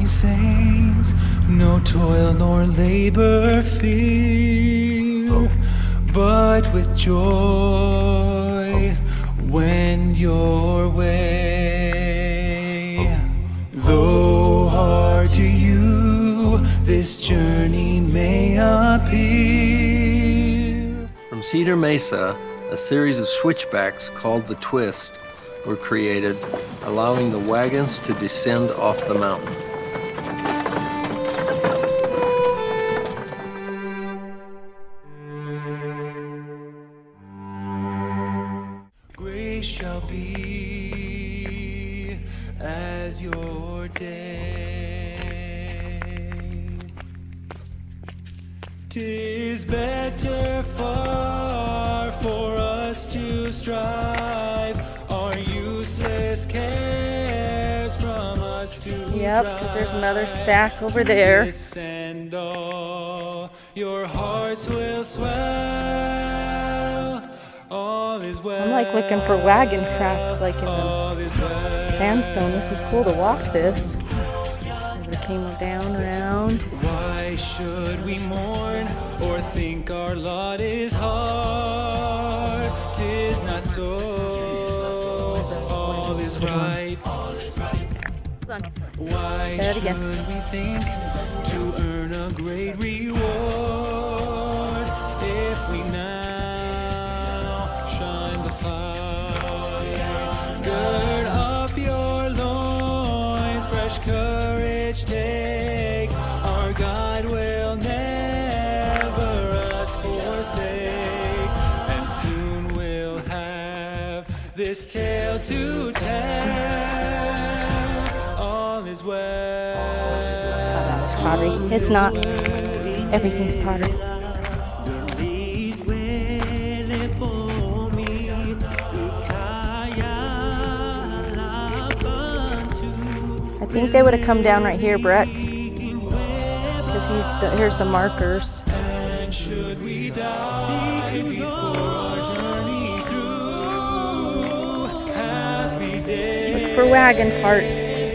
saints, no toil nor labor fear, but with joy wend your way. Though hard to you this journey may appear. From Cedar Mesa, a series of switchbacks called the Twist were created, allowing the wagons to descend off the mountain. Grace shall be as your day. 'Tis better far for us to strive our useless cares from us to Yep, because there's another stack over there. and all your hearts will swell. All is well. I'm like looking for wagon tracks like in the sandstone. This is cool to walk this. It came down around. Why should we mourn or think our lot is hard? 'Tis not so. All is right. Why Say that again. should we think to earn a great reward if we now shine the fire? Gird up your loins, fresh courage take. Our God will never us forsake, and soon we'll have this tale to tell. All is well. Oh, that was pottery. It's not. Everything's pottery. I think they would have come down right here, Brett. Because here's the markers. And should we die before our journey's through? Happy day. Look for wagon parts.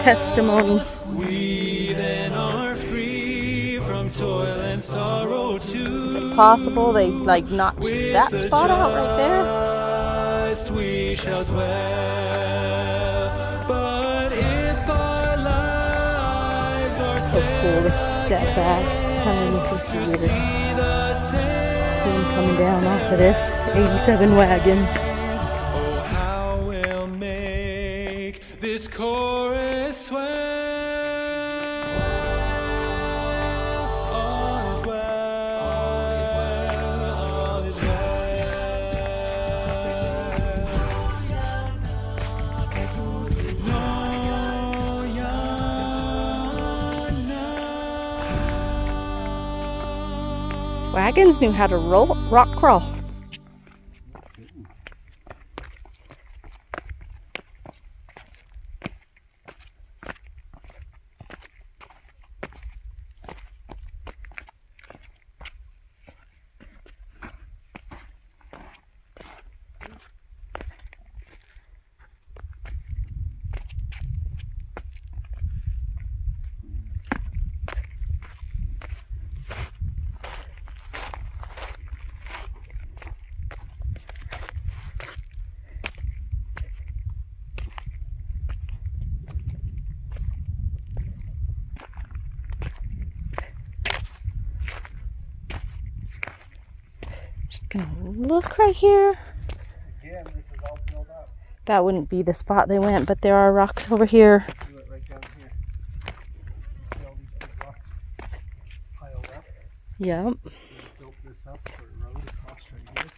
Testimony. We then are free from toil and sorrow too. Is it possible they like knocked that spot out right there? Christ we shall dwell. But if our lives are So cool to step back 150 to meters. see the same, See them coming down off of this. 87 wagons. oh how we'll make this chorus swell. All is well. All is well. No, These wagons knew how to rock crawl. Just gonna look right here. Again, this is all filled up. That wouldn't be the spot they went, but there are rocks over here. Do it right down here. You see all these big rocks piled up? Yep. We built this up for a road across right here.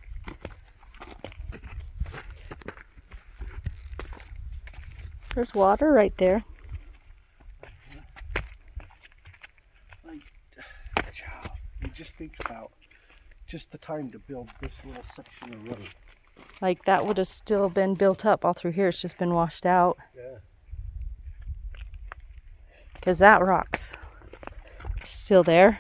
There's water right there. Like, you just think about just the time to build this little section of road. Like that would have still been built up all through here. It's just been washed out. Yeah. Because that rock's still there.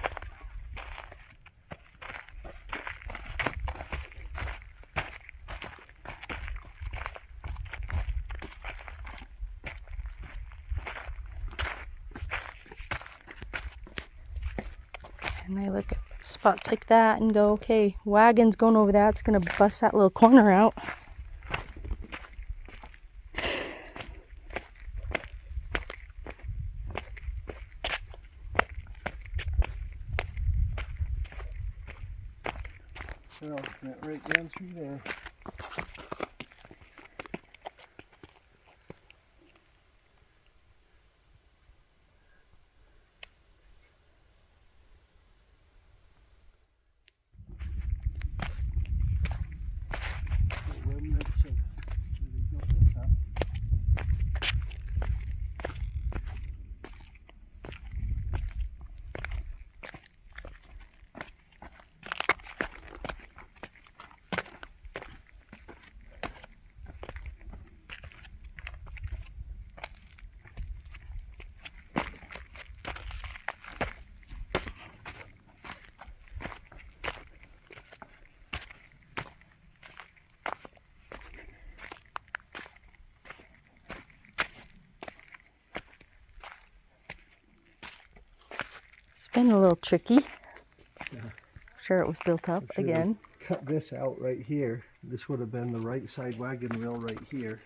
and I look at spots like that and go, okay, wagon's going over that. It's going to bust that little corner out. So, went right down through there. Remnants of where they built this up. It's been a little tricky. I'm sure it was built up Sure again. they cut this out right here. This would have been the right side wagon wheel right here.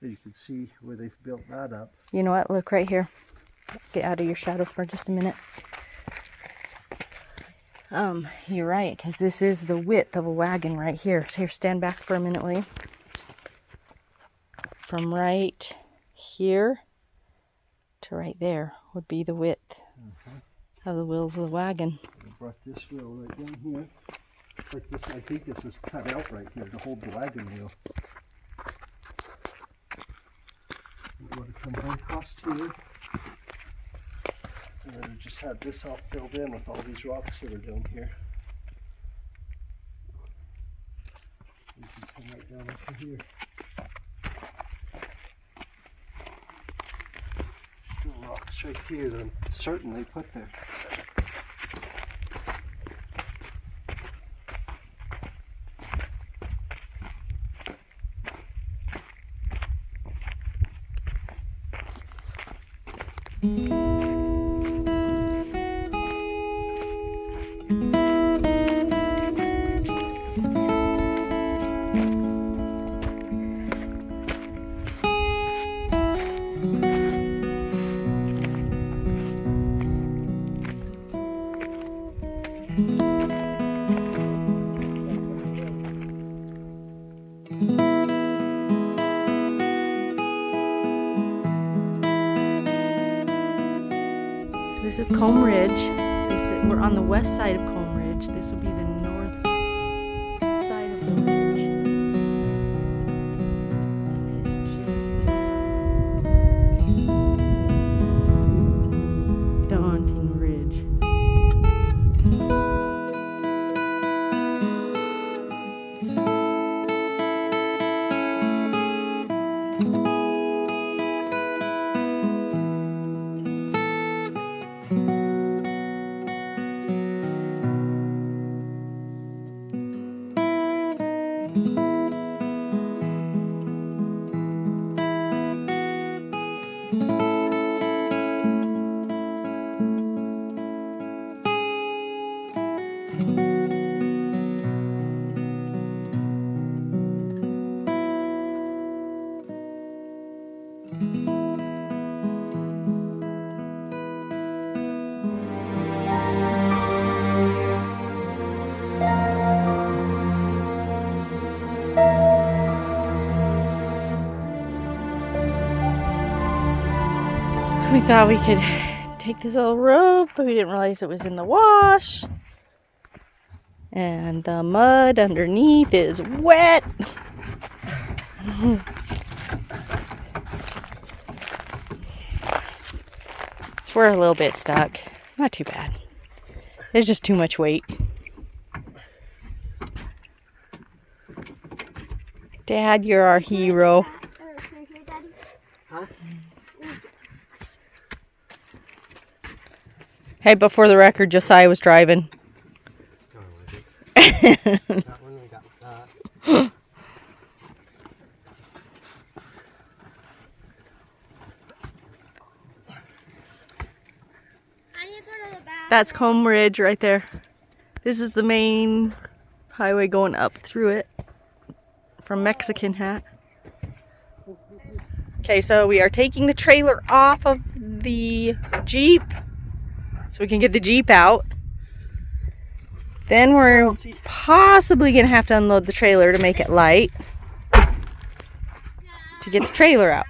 You can see where they've built that up. You know what? Look right here. Get out of your shadow for just a minute. You're right, because this is the width of a wagon right here. So here, stand back for a minute, will you? From right here to right there would be the width of the wheels of the wagon. I brought this wheel right down here. Like this, I think this is cut out right here to hold the wagon wheel. It would have come right across here. And then it just had this all filled in with all these rocks that are down here. You can come right down into here. Still rocks right here that I'm certain they put there. This is Comb Ridge. We're on the west side of Comb Ridge. This would be the north side of the ridge. And it's just this daunting ridge. We thought we could take this little rope, but we didn't realize it was in the wash. And the mud underneath is wet. So we're a little bit stuck. Not too bad. There's just too much weight. Dad, you're our hero. Hey, but for the record, Josiah was driving. That one we got stuck. I need to go to the bathroom. That's Comb Ridge right there. This is the main highway going up through it from Mexican Hat. Okay, so we are taking the trailer off of the Jeep so we can get the Jeep out. Then we're possibly gonna have to unload the trailer to make it light to get the trailer out.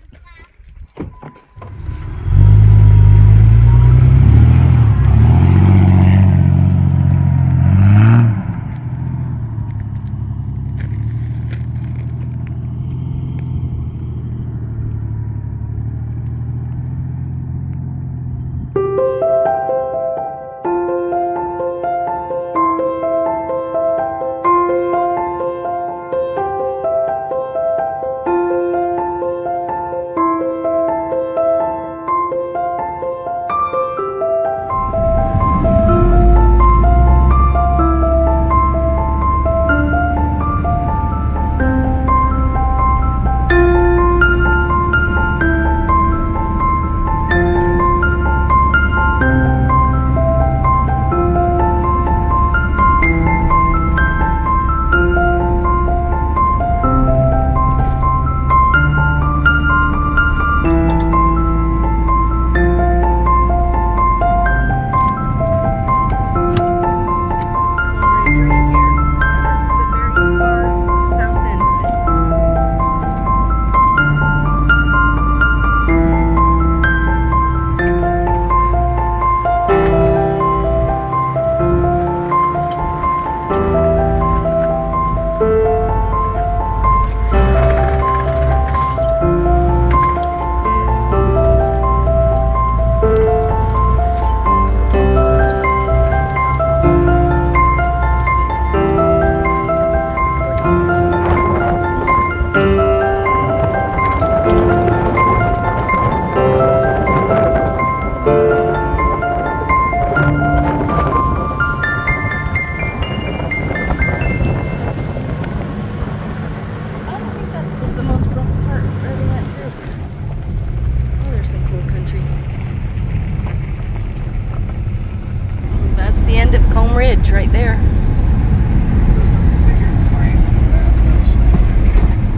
Ridge right there. There's a bigger climb than that.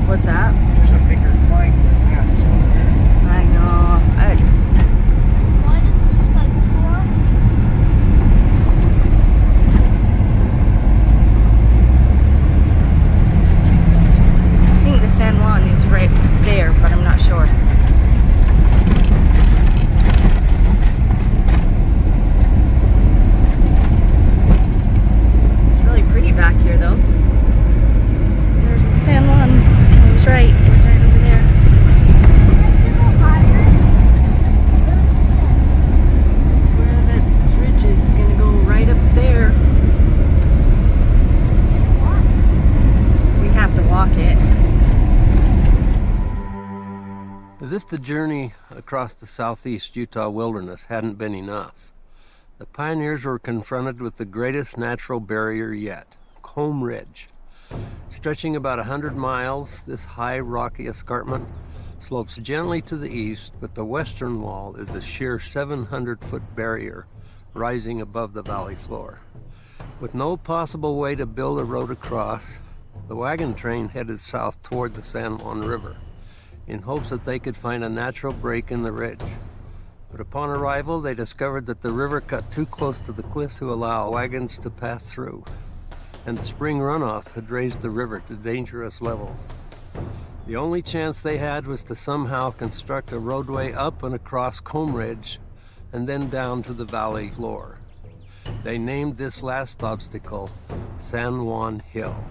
What's that? There's a bigger climb than that somewhere. I know. What is this fence for? I think the San Juan is right there, but I'm not sure. Back here though. There's the San Juan. I was right. It was right over there. I swear that ridge is gonna go right up there. We have to walk it. As if the journey across the southeast Utah wilderness hadn't been enough, the pioneers were confronted with the greatest natural barrier yet. Comb Ridge. Stretching about 100 miles, this high rocky escarpment slopes gently to the east, but the western wall is a sheer 700-foot barrier rising above the valley floor. With no possible way to build a road across, the wagon train headed south toward the San Juan River in hopes that they could find a natural break in the ridge. But upon arrival, they discovered that the river cut too close to the cliff to allow wagons to pass through, and the spring runoff had raised the river to dangerous levels. The only chance they had was to somehow construct a roadway up and across Comb Ridge and then down to the valley floor. They named this last obstacle San Juan Hill.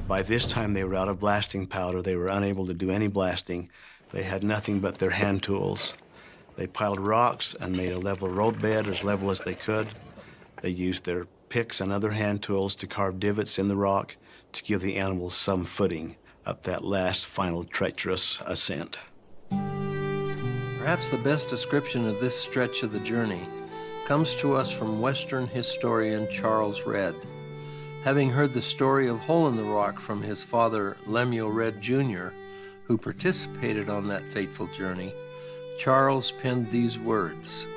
By this time, they were out of blasting powder. They were unable to do any blasting. They had nothing but their hand tools. They piled rocks and made a level roadbed as level as they could. They used their picks and other hand tools to carve divots in the rock to give the animals some footing up that last final treacherous ascent. Perhaps the best description of this stretch of the journey comes to us from Western historian Charles Redd. Having heard the story of Hole in the Rock from his father Lemuel Redd Jr., who participated on that fateful journey, Charles penned these words: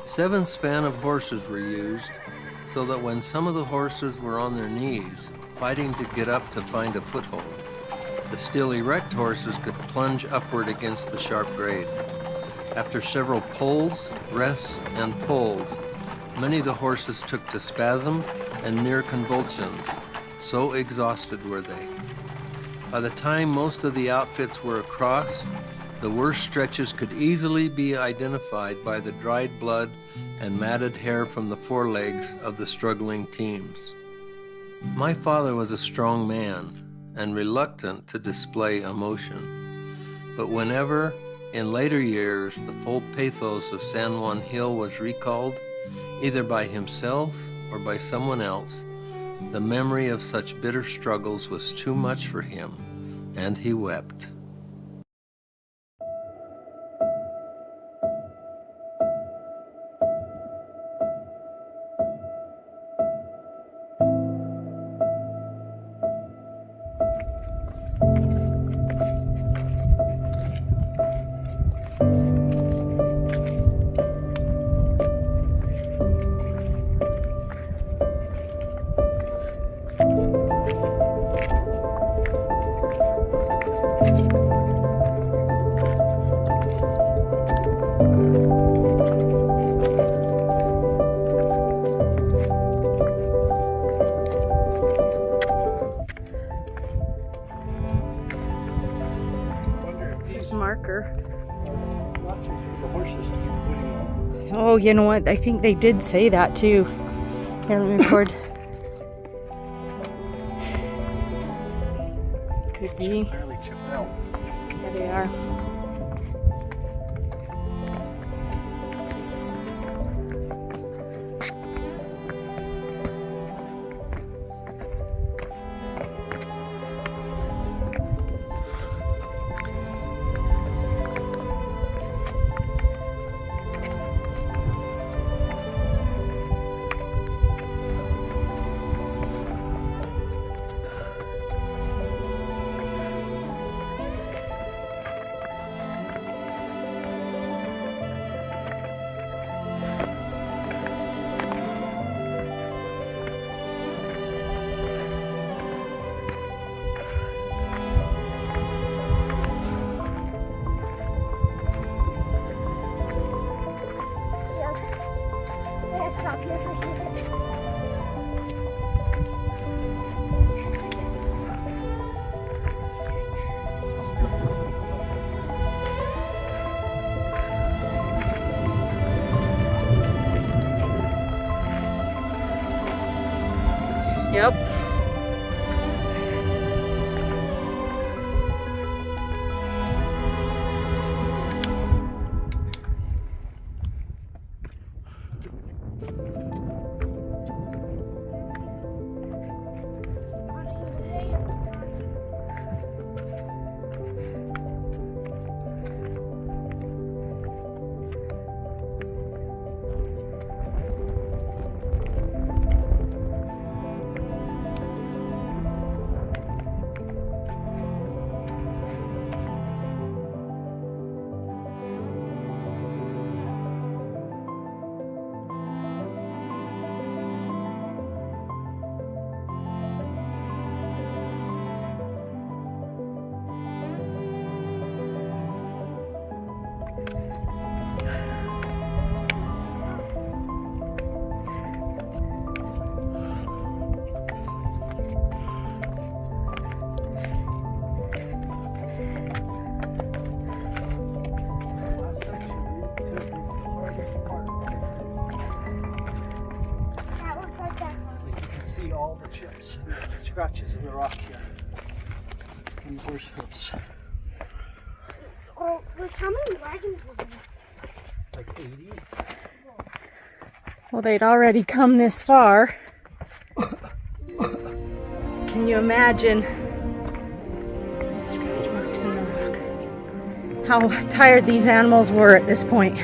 7 span of horses were used, so that when some of the horses were on their knees, fighting to get up to find a foothold, the still erect horses could plunge upward against the sharp grade. After several pulls, rests, and pulls, many of the horses took to spasm and near convulsions, so exhausted were they. By the time most of the outfits were across, the worst stretches could easily be identified by the dried blood and matted hair from the forelegs of the struggling teams. My father was a strong man and reluctant to display emotion, but whenever, in later years, the full pathos of San Juan Hill was recalled, either by himself or by someone else, the memory of such bitter struggles was too much for him, and he wept. Marker. Watching the horses keep putting. Oh, you know what? I think they did say that too. Here, let me record. Could be. Barely chipped out. There they are. Yep. All the chips, scratches in the rock here. And horse hooves. Oh, look how many wagons were there? Like 80. Well, they'd already come this far. Can you imagine? Scratch marks in the rock. How tired these animals were at this point.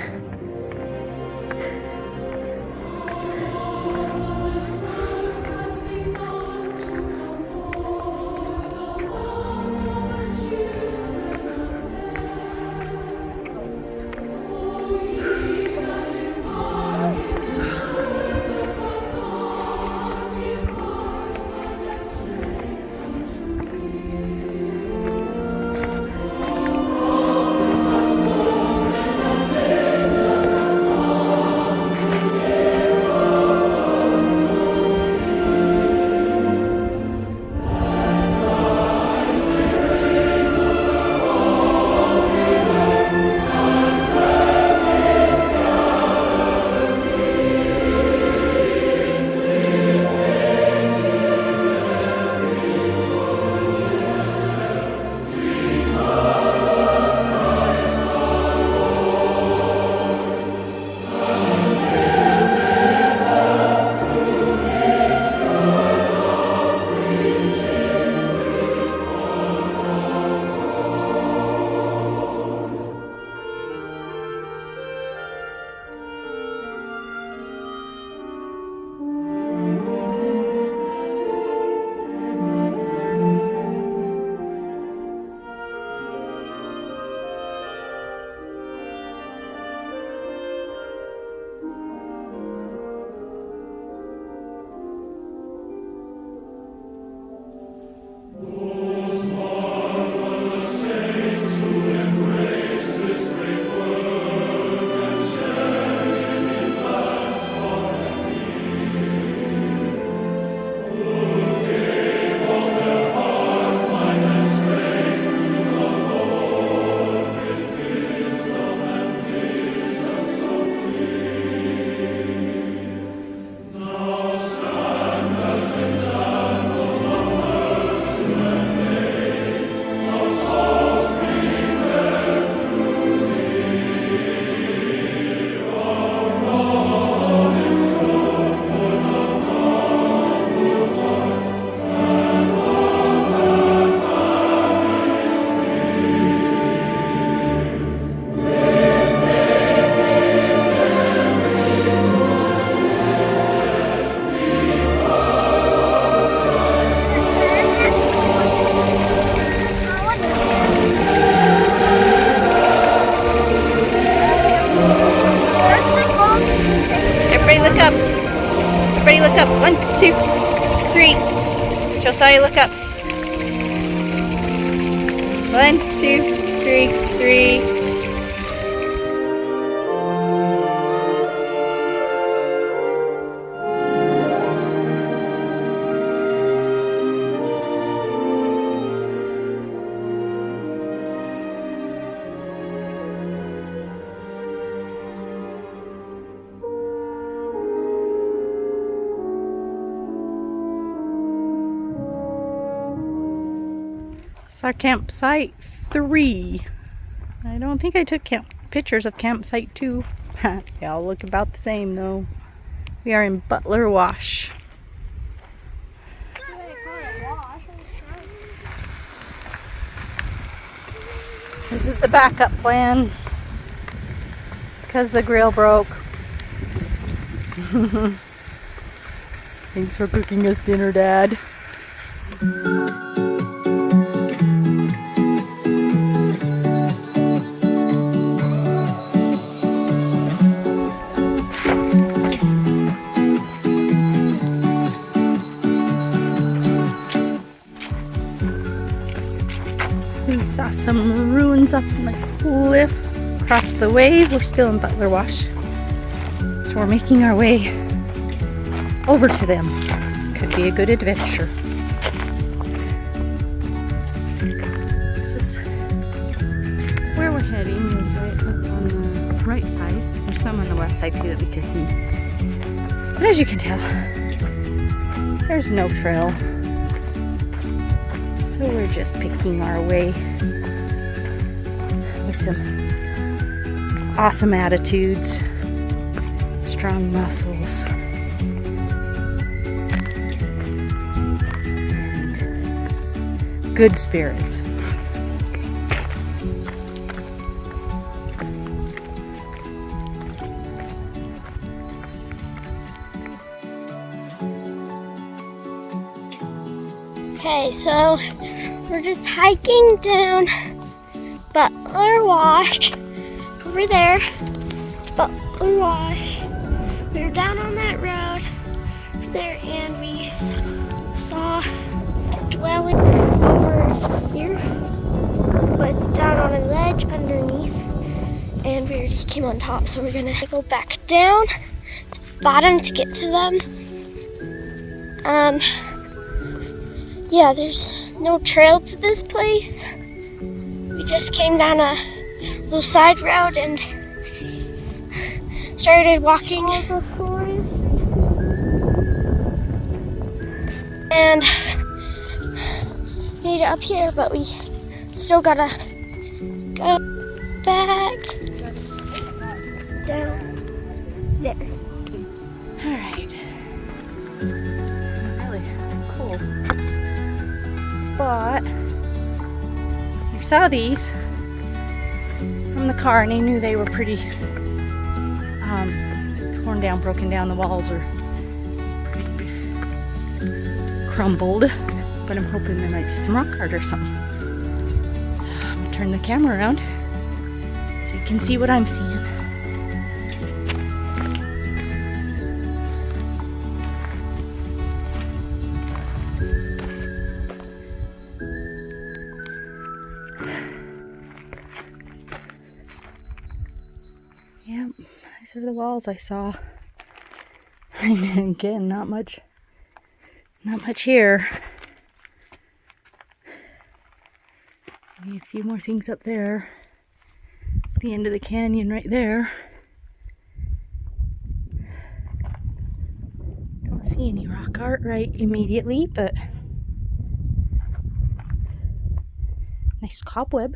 look up. 1, 2, 3. Josiah, look up. 1, 2, 3, 3. It's our campsite 3. I don't think I took pictures of campsite 2. They all look about the same though. We are in Butler Wash. This is the backup plan because the grill broke. Thanks for cooking us dinner, Dad. We saw some ruins up on the cliff across the way. We're still in Butler Wash, so we're making our way over to them. Could be a good adventure. This is where we're heading, is right up on the right side. There's some on the left side too that we can see. But as you can tell, there's no trail. So we're just picking our way with some awesome attitudes, strong muscles, and good spirits. Okay, so we're just hiking down Butler Wash. Over there, Butler Wash. We were down on that road there and we saw dwelling over here. But it's down on a ledge underneath. And we just came on top, so we're gonna go back down to the bottom to get to them. Yeah, there's no trail to this place. We just came down a little side road and started walking over the forest. And made it up here, but we still gotta go back down there. Alright. Really cool spot. I saw these from the car and I knew they were pretty torn down, broken down. The walls are pretty crumbled, but I'm hoping there might be some rock art or something. So I'm gonna turn the camera around so you can see what I'm seeing. Yep, these are the walls I saw. And again, not much here. Maybe a few more things up there. The end of the canyon right there. Don't see any rock art right immediately, but nice cobweb.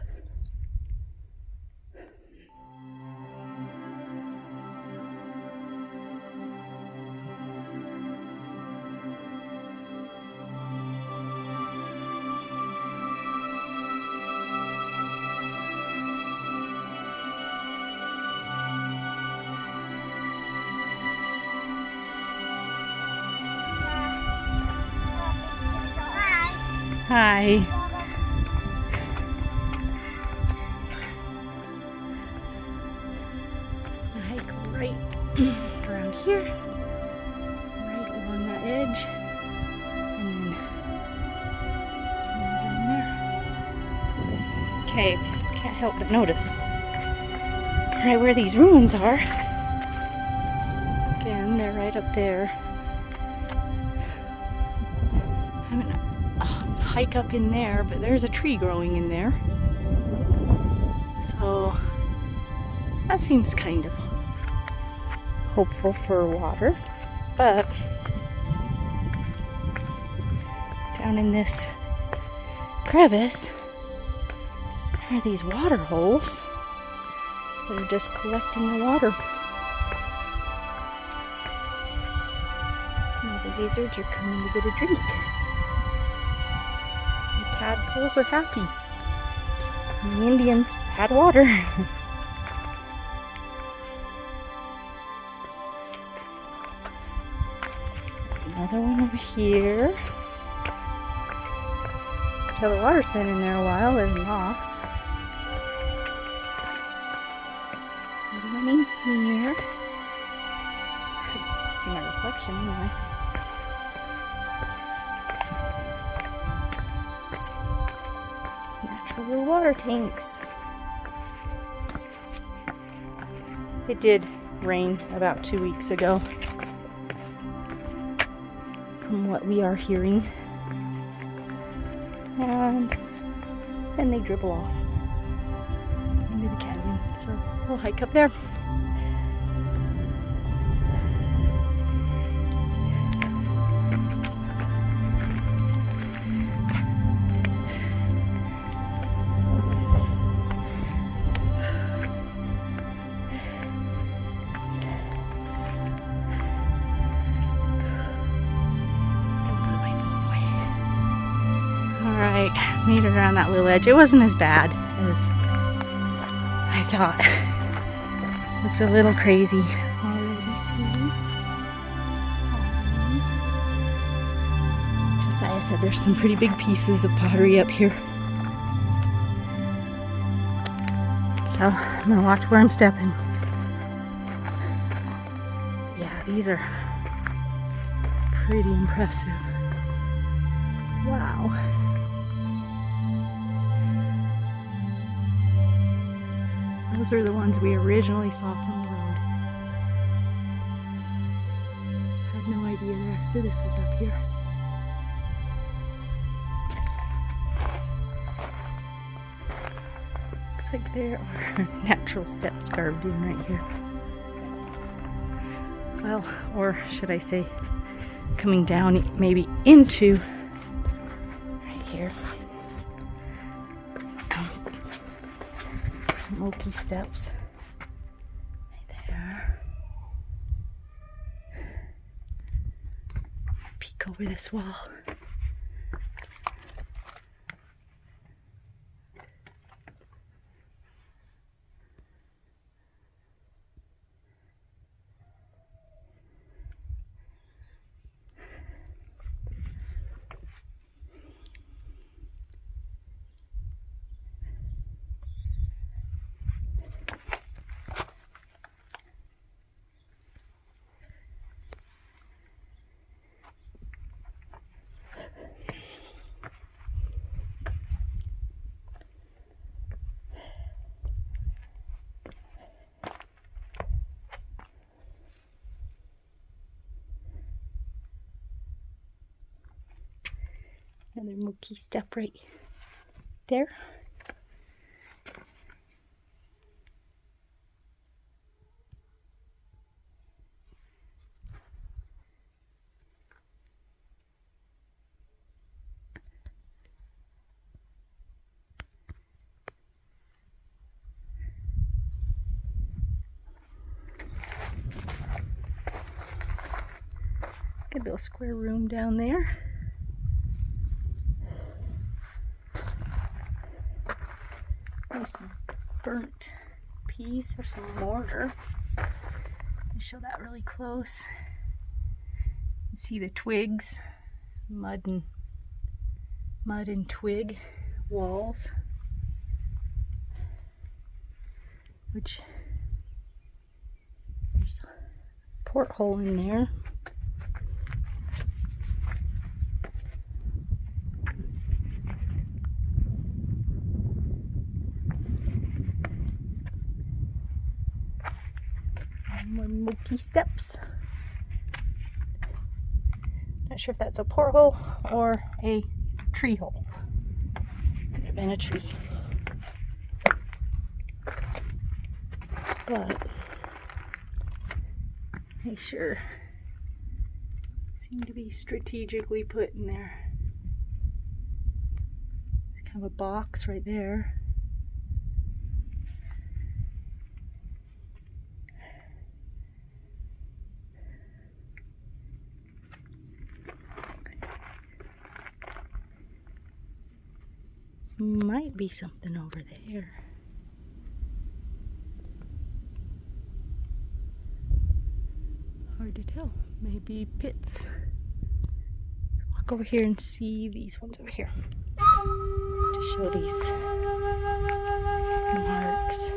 Hi. I hike right around here, right along that ledge. And then ruins are in there. Okay, can't help but notice right where these ruins are. Again, they're right up there. I'm gonna hike up in there, but there's a tree growing in there. So that seems kind of hopeful for water. But down in this crevice are these water holes that are just collecting the water. Now the lizards are coming to get a drink. The tadpoles are happy. And the Indians had water. Another one over here. Now the water's been in there a while. There's moss. Another one in here. See my reflection anyway. Natural water tanks. It did rain about 2 weeks ago, from what we are hearing. And then they dribble off into the canyon. So we'll hike up there. Alright, made it around that little edge. It wasn't as bad as I thought. Looked a little crazy already. Josiah said there's some pretty big pieces of pottery up here. So I'm gonna watch where I'm stepping. Yeah, these are pretty impressive. Wow. Those are the ones we originally saw from the road. Had no idea the rest of this was up here. Looks like there are natural steps carved in right here. Well, or should I say, coming down maybe into right here. Smoky steps right there. Peek over this wall. Another mookie step right there. Good little square room down there. Nice burnt piece of some mortar. I'll show that really close. You see the twigs, mud and twig walls, which there's a porthole in there. More milky steps. Not sure if that's a porthole or a tree hole. Could have been a tree. But they sure seem to be strategically put in there. There's kind of a box right there. Might be something over there. Hard to tell. Maybe pits. Let's walk over here and see these ones over here. To show these marks.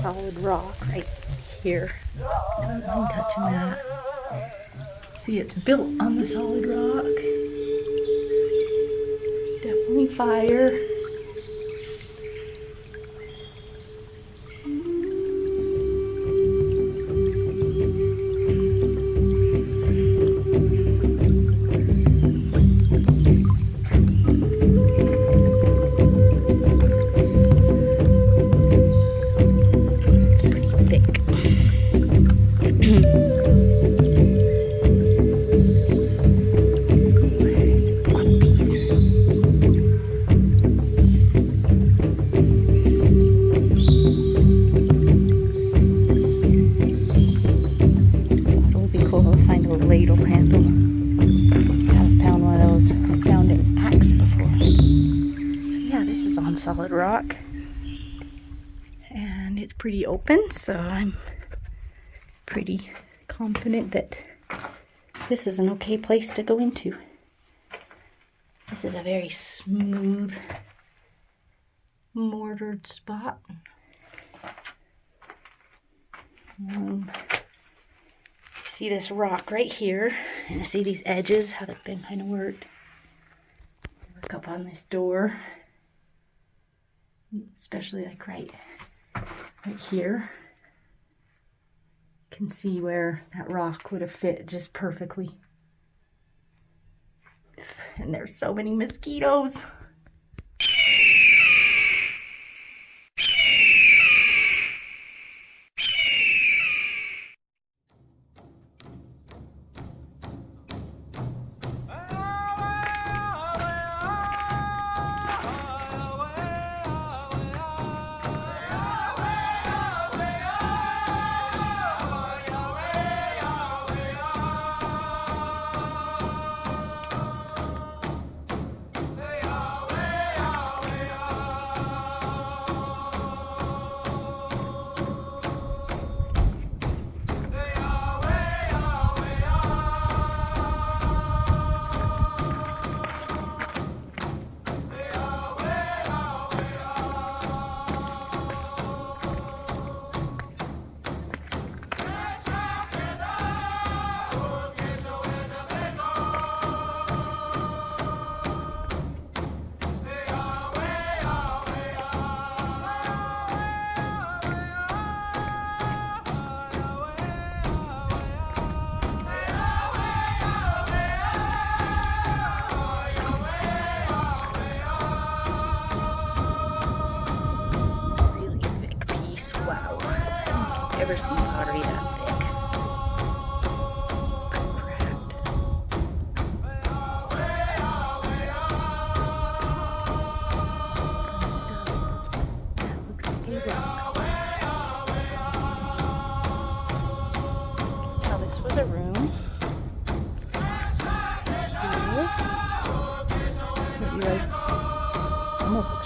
Solid rock right here. I don't mind touching that. See, it's built on the solid rock. Definitely fire. Solid rock, and it's pretty open, so I'm pretty confident that this is an okay place to go into. This is a very smooth mortared spot. See this rock right here, and I see these edges, how they've been kind of worked. Look up on this door. Especially like right here. You can see where that rock would have fit just perfectly. And there's so many mosquitoes. Hey,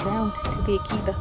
underground. Could be a kiva.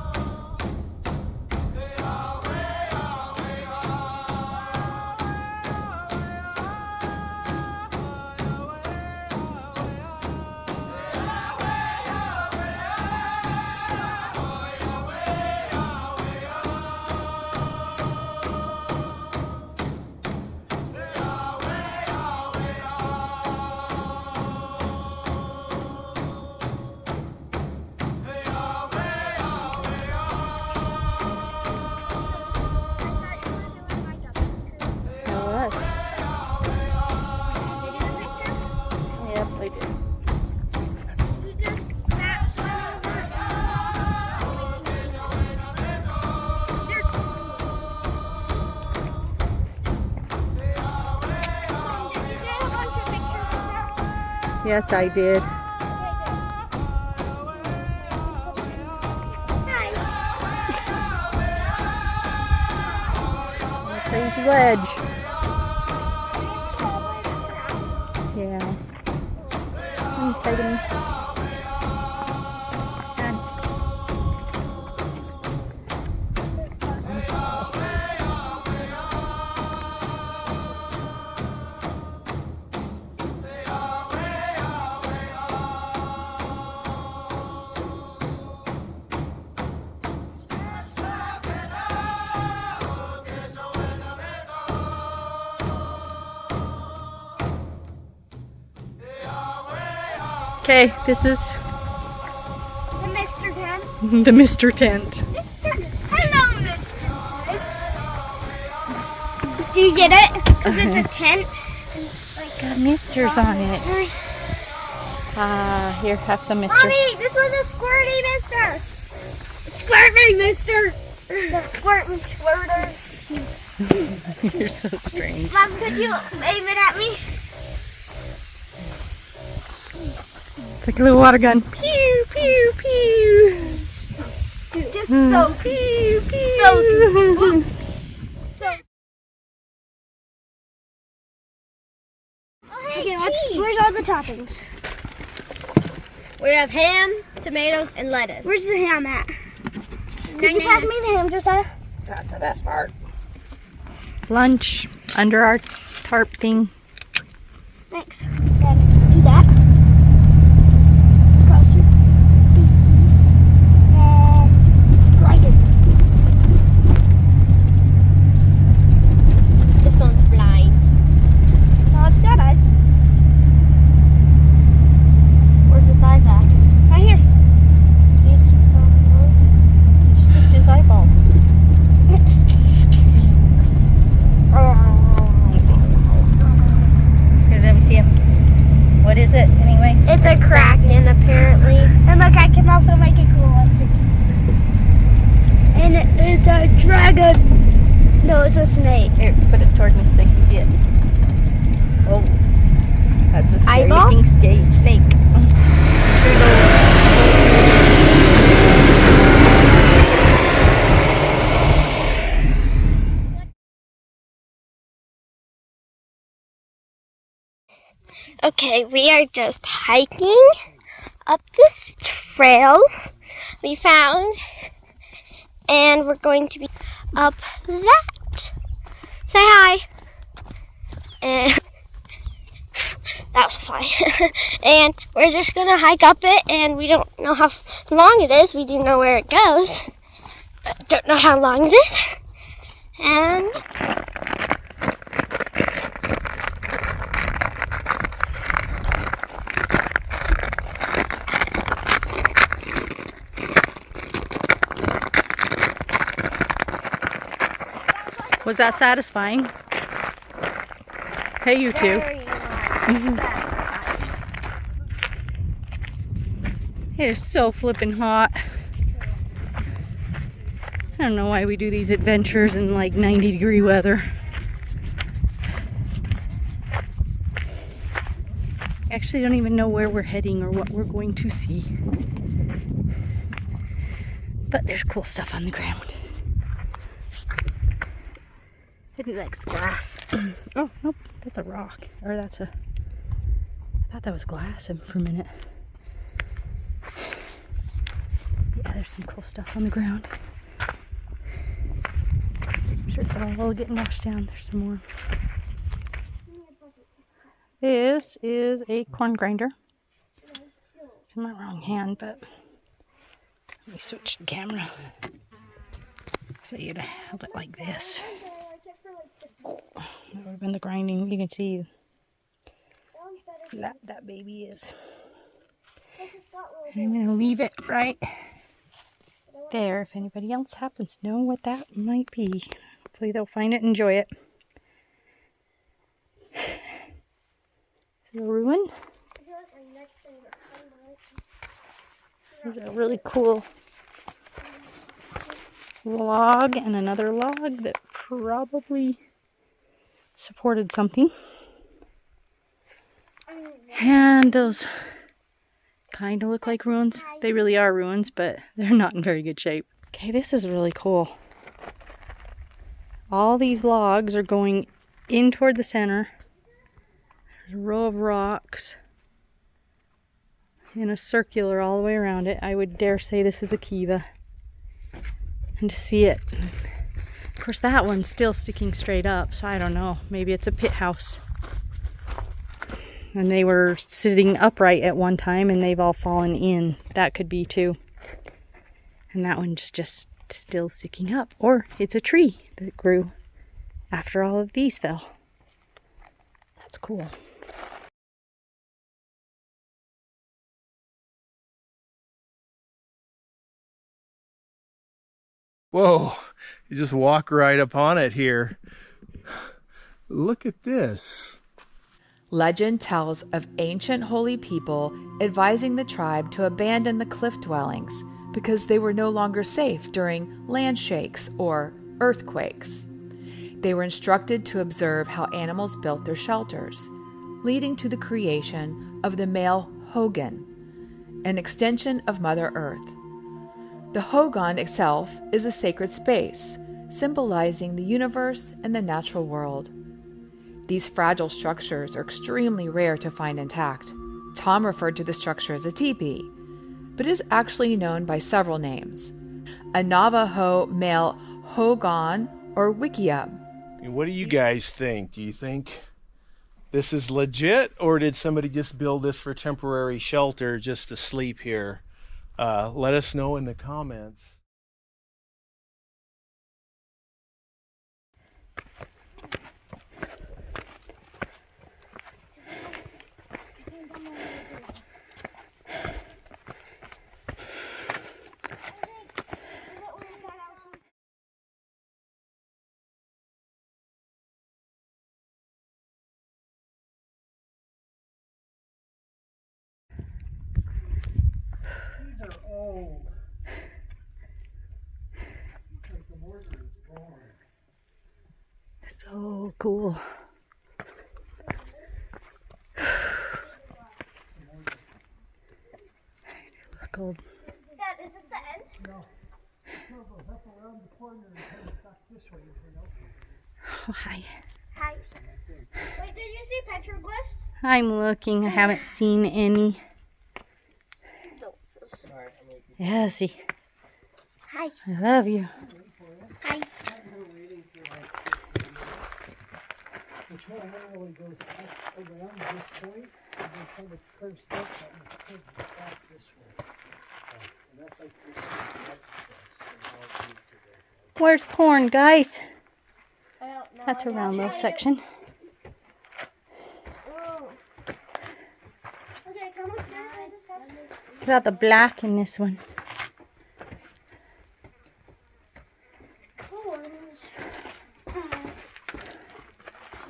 Yep, I did. Yes, I did. Crazy ledge. Yeah. I'm excited. Okay, this is The Mr. Tent. the Mr. Tent. Hello, Mr. Do you get it? Because it's a tent. Got misters on it. Misters. Here, have some misters. Mommy, this was a squirty mister. Squirt me, mister. The squirt me, squirter. You're so strange. Mom, could you aim it at me? It's like a little water gun. Pew, pew, pew. Just so Pew, pew. so. Okay, where's all the toppings? We have ham, tomatoes, and lettuce. Where's the ham at? Could you pass me the ham, Josiah? That's the best part. Lunch under our tarp thing. Thanks. Then do that. Across your pinkies. And grind it. This one's blind. No, it's got eyes. Where's his eyes at? Right here. Just looked his eyeballs. Let me see. Here, let me see him. What is it anyway? It's a kraken, apparently. And look, I can also make it cool one too. And it's a dragon. No, it's a snake. Here, put it toward me so you can see it. Oh, that's a scary Eyeball? looking snake. Okay, we are just hiking up this trail we found, and we're going to be up that. Say hi. And that was fine. And we're just gonna hike up it, and we don't know how long it is. We do know where it goes, but don't know how long it is. And Was that satisfying? Hey, you two. It's so flippin' hot. I don't know why we do these adventures in like 90-degree weather. I actually don't even know where we're heading or what we're going to see. But there's cool stuff on the ground. It likes glass. Oh, nope, that's a rock. Or that's a... I thought that was glass for a minute. Yeah, there's some cool stuff on the ground. I'm sure it's all getting washed down. There's some more. This is a corn grinder. It's in my wrong hand, but let me switch the camera. So you'd have held it like this. That would have been the grinding. You can see that baby is. And I'm going to leave it right there if anybody else happens to know what that might be. Hopefully they'll find it and enjoy it. See a ruin? There's a really cool log and another log that probably supported something. And those kind of look like ruins. They really are ruins, but they're not in very good shape. Okay, this is really cool. All these logs are going in toward the center. There's a row of rocks in a circular all the way around it. I would dare say this is a kiva. And to see it, of course that one's still sticking straight up, so I don't know. Maybe it's a pit house. And they were sitting upright at one time and they've all fallen in. That could be too. And that one's just still sticking up. Or it's a tree that grew after all of these fell. That's cool. Whoa, you just walk right upon it here. Look at this. Legend tells of ancient holy people advising the tribe to abandon the cliff dwellings because they were no longer safe during land shakes or earthquakes. They were instructed to observe how animals built their shelters, leading to the creation of the male Hogan, an extension of Mother Earth. The Hogan itself is a sacred space, symbolizing the universe and the natural world. These fragile structures are extremely rare to find intact. Tom referred to the structure as a teepee, but it is actually known by several names. A Navajo male Hogan or Wickiup. What do you guys think? Do you think this is legit, or did somebody just build this for temporary shelter just to sleep here? Let us know in the comments. These are old. Like the mortar is gone. So cool. Look old. Dad, is this the end? No. No, goes up around the corner and comes back this way. Oh, hi. Hi. Wait, did you see petroglyphs? I'm looking. I haven't seen any. Yeah, see. Hi. I love you. Hi. The trail really goes up around this point and then kind of curves up and curves back this way. And that's like this. Where's corn, guys? I don't know. That's a round little section. Oh. Okay, come on. Look at the black in this one.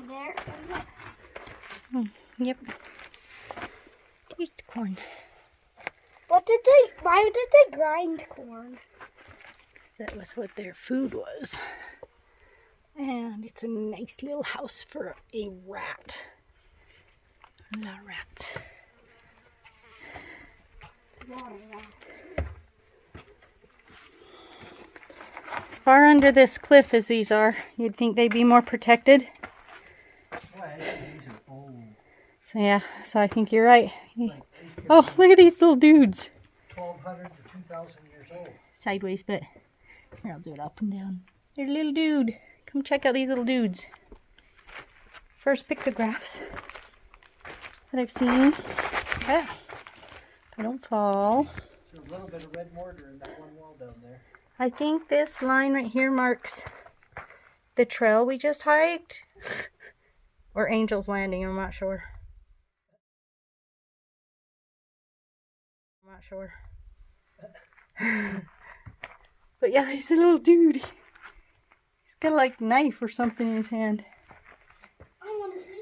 There. Yep. Here's corn. Why did they grind corn? That was what their food was. And it's a nice little house for a rat. A lot of rats. As far under this cliff as these are, you'd think they'd be more protected. So yeah, so I think you're right. Oh, look at these little dudes. 1,200 to 2,000 years sideways, but here, I'll do it up and down. There's a little dude. Come check out these little dudes. First pictographs that I've seen. Yeah. I don't fall. There's a little bit of red mortar in that one wall down there. I think this line right here marks the trail we just hiked. Or Angel's Landing, I'm not sure. I'm not sure. But yeah, he's a little dude. He's got a like knife or something in his hand. I want to see.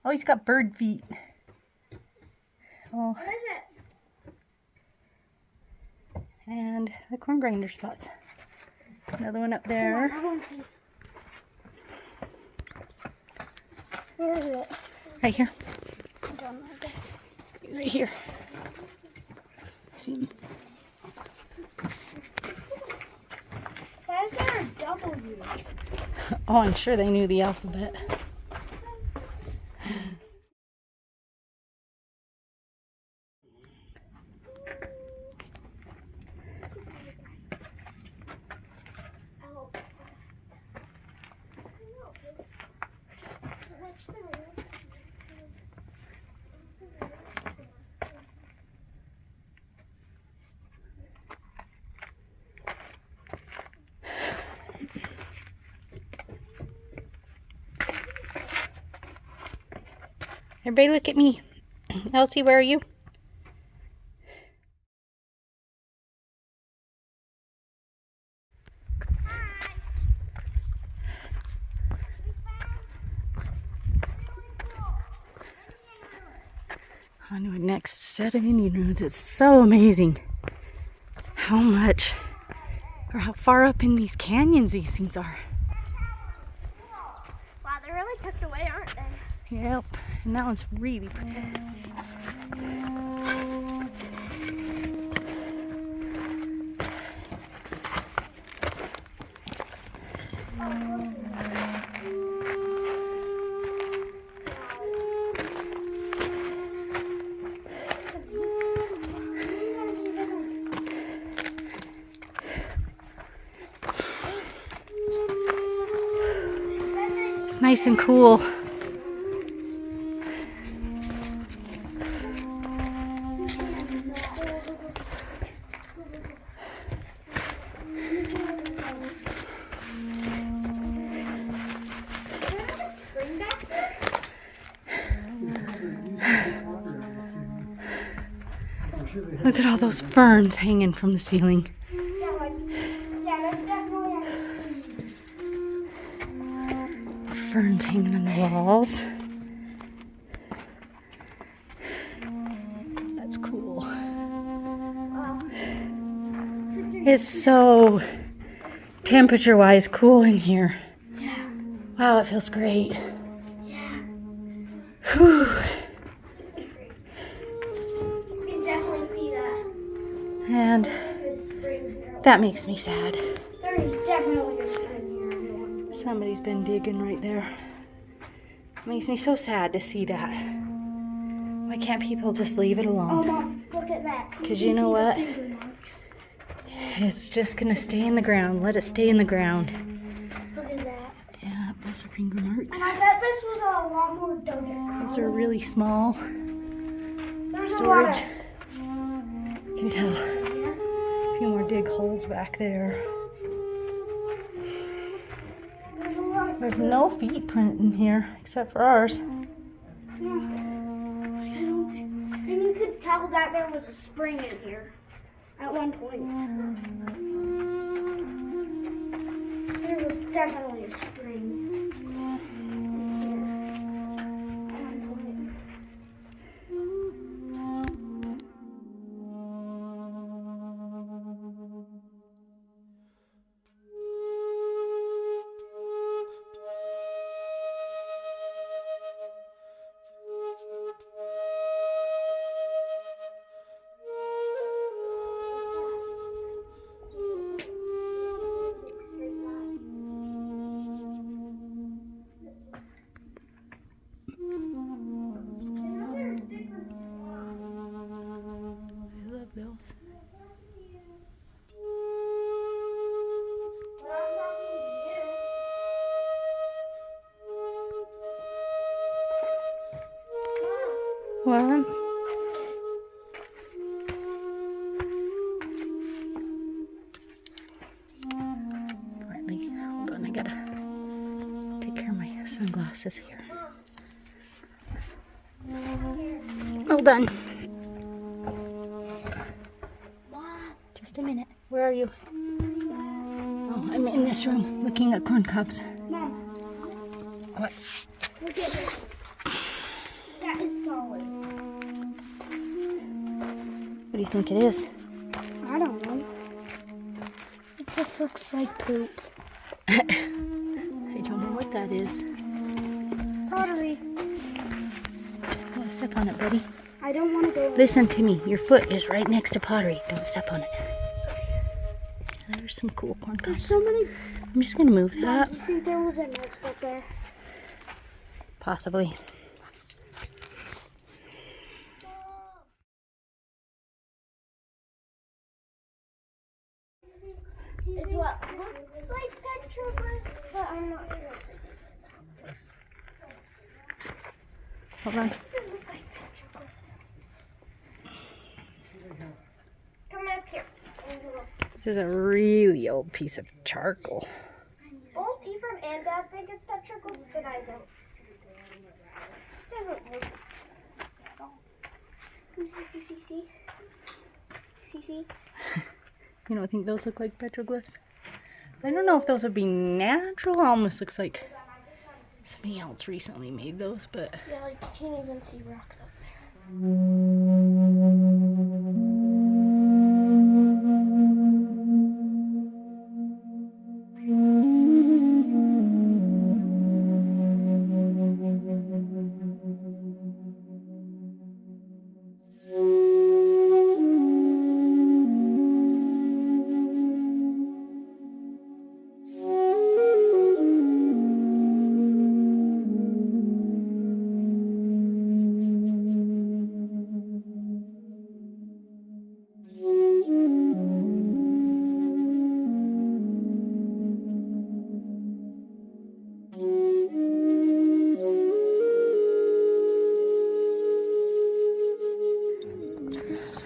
Oh, he's got bird feet. Oh, What is it? and the corn grinder spots. Another one up there. I want to see. Where is it? Right here. Down right there. Right here. See him? Why is there a W? Oh, I'm sure they knew the alphabet. Everybody look at me. Elsie, where are you? On to our next set of Indian roads. It's so amazing how much or how far up in these canyons these things are. Wow, they're really tucked away, aren't they? Yep, and that one's really pretty. It's nice and cool. Look at all those ferns hanging from the ceiling. Ferns hanging on the walls. That's cool. It's so temperature-wise cool in here. Wow, it feels great. Whew. And that makes me sad. There is definitely a spring here. Somebody's been digging right there. It makes me so sad to see that. Why can't people just leave it Oh, alone? Mom, look at that. Because you know what? It's just going to stay in the ground. Let it stay in the ground. Look at that. Yeah, those are finger marks. And I bet this was a lot more dug out. Those are really small There's storage. A lot You can tell. A few more dig holes back there. There's no feet print in here except for ours. I don't think. And you could tell that there was a spring in here at one point. There was definitely a spring. What? Partly. Hold on, I gotta take care of my sunglasses here. Hold on. Just a minute. Where are you? Oh, I'm in this room looking at corn cobs. What? Look at this. That is solid. What do you think it is? I don't know. It just looks like poop. I don't know what that is. Pottery. Don't step on it, buddy. I don't want to go. Listen to me. Your foot is right next to pottery. Don't step on it. Sorry. There's some cool corn There's cobs. so many. I'm just gonna move that. Do you think there was a nest up there? Possibly. It's what looks like petroglyphs, but I'm not sure. Hold on. Doesn't look like petroglyphs. Come up here. This is a really old piece of charcoal. Both Ephraim and Dad think it's petroglyphs, but I don't. It doesn't look at all. See. You don't think those look like petroglyphs? I don't know if those would be natural. Almost looks like somebody else recently made those, but Yeah, like you can't even see rocks up there.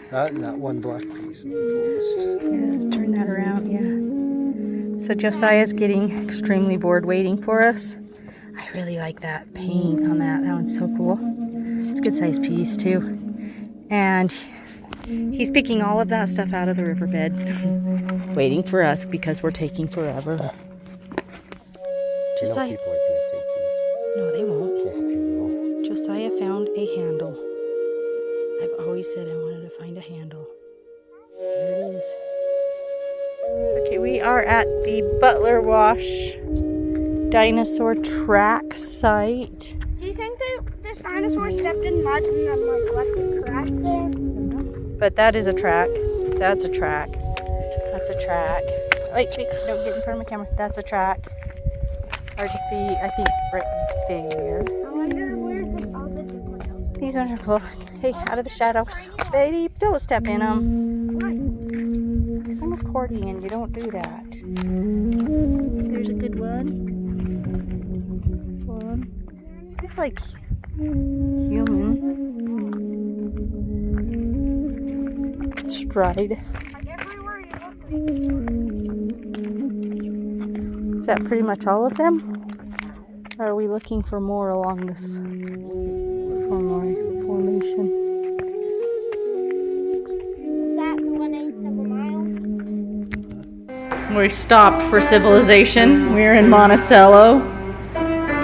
That one black piece is the coolest. yeah, let's turn that around. Yeah. So Josiah's getting extremely bored waiting for us. I really like that paint on that. That one's so cool. It's a good sized piece too. And he's picking all of that stuff out of the riverbed, waiting for us because we're taking forever. Josiah. People are going to take these. No, they won't. Yeah, they will. Josiah found a handle. I've always said I wanted to find a handle. There it is. Okay, we are at the Butler Wash Dinosaur track site. Do you think that this dinosaur stepped in mud and then left a crack there? But that is a track. That's a track. That's a track. Wait, don't get in front of my camera. That's a track. Hard to see, I think, right there. I wonder where the other people are. These ones are cool. Hey, out of the shadows. Baby, don't step in them. Because I'm recording and you don't do that. There's a good one. It's like human. Stride. Like everywhere you look. Is that pretty much all of them? Or are we looking for more along this formation? That 1/8 of a mile. We stopped for civilization. We're in Monticello,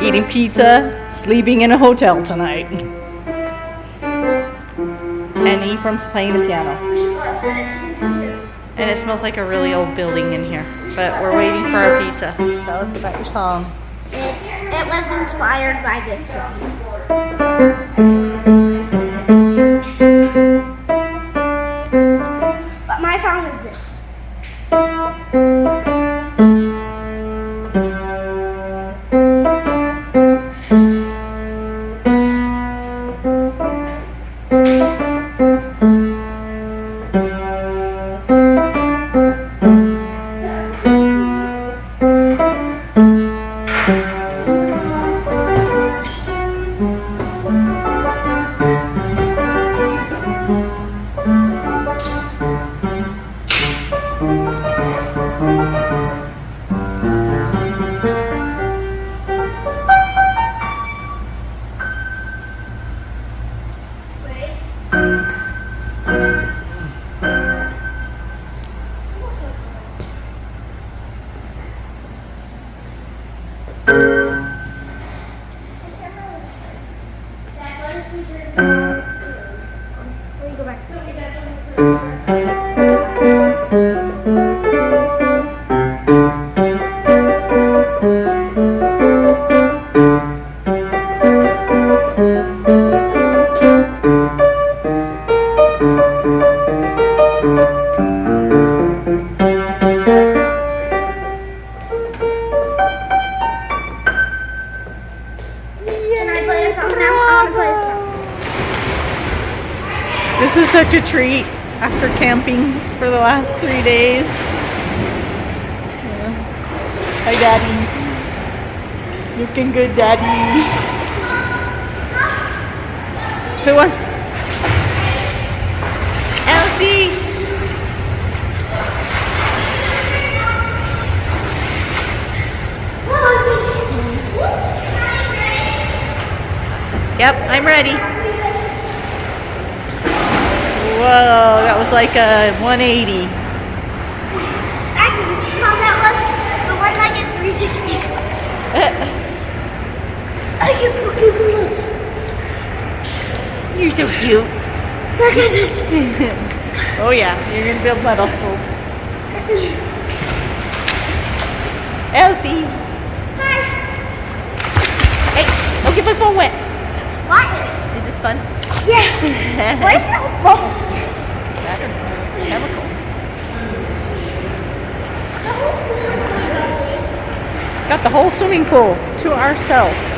eating pizza, sleeping in a hotel tonight. And Ephraim's playing the piano. And it smells like a really old building in here. But we're waiting for our pizza. Tell us about your song. It was inspired by this song. But my song is this. Let me go back. Can I play a song now? I want to play a song. This is such a treat after camping for the last 3 days. Hi, Daddy. Looking good, Daddy. Who wants? Elsie. Yep, I'm ready. Whoa, that was like a 180. I can call that one the one I get 360. I can poke bullets. You're so cute. Look at this. Oh yeah, you're gonna build muscles. Elsie. Hi. Hey, don't get my phone wet. What? Is this fun? Yeah. Where's the bubbles? I don't know. Chemicals. Got the whole swimming pool to ourselves.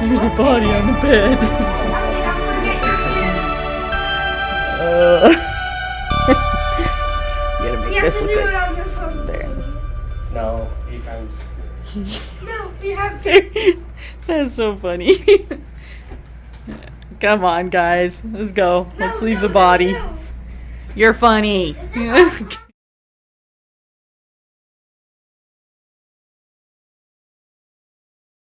There's a body on the bed. You gotta make this look like on this one. there. No, you can't just. No, you have to. That's so funny. Come on, guys. Let's go. Let's leave the body. You're funny.